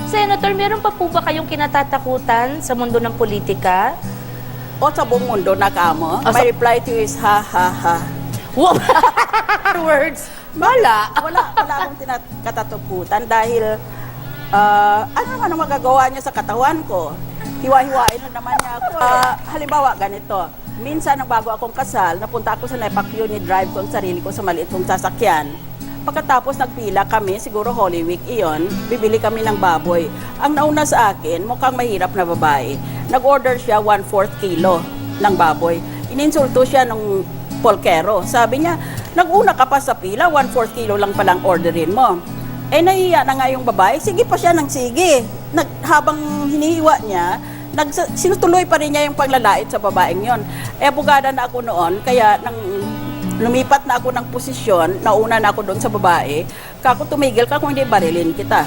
Senator, meron pa po ba kayong kinatatakutan sa mundo ng politika? O sa buong mundo na kamo, O, my reply to you is ha ha ha. Wow! Words. Wala akong katatakutan dahil ano naman ang magagawa niya sa katawan ko? Hiwa-hiwain na naman niya ako. Halimbawa, ganito. Minsan, nang bago akong kasal, napunta ako sa Nepakyo, ni-drive ko ang sarili ko sa maliit kong sasakyan. Pagkatapos nagpila kami, siguro Holy Week iyon, bibili kami ng baboy. Ang nauna sa akin, mukhang mahirap na babae. Nag-order siya 1/4 kilo ng baboy. Ininsulto siya ng polkero. Sabi niya, nag-una ka pa sa pila, 1/4 kilo lang palang orderin mo. Eh, nahiya na nga yung babae, sige pa siya ng sige. Habang hinihiwa niya, sinutuloy pa rin niya yung paglalait sa babaeng yon. Eh, bugada na ako noon, kaya nang lumipat na ako ng posisyon, nauna na ako doon sa babae, kako tumigil ka kung hindi barilin kita.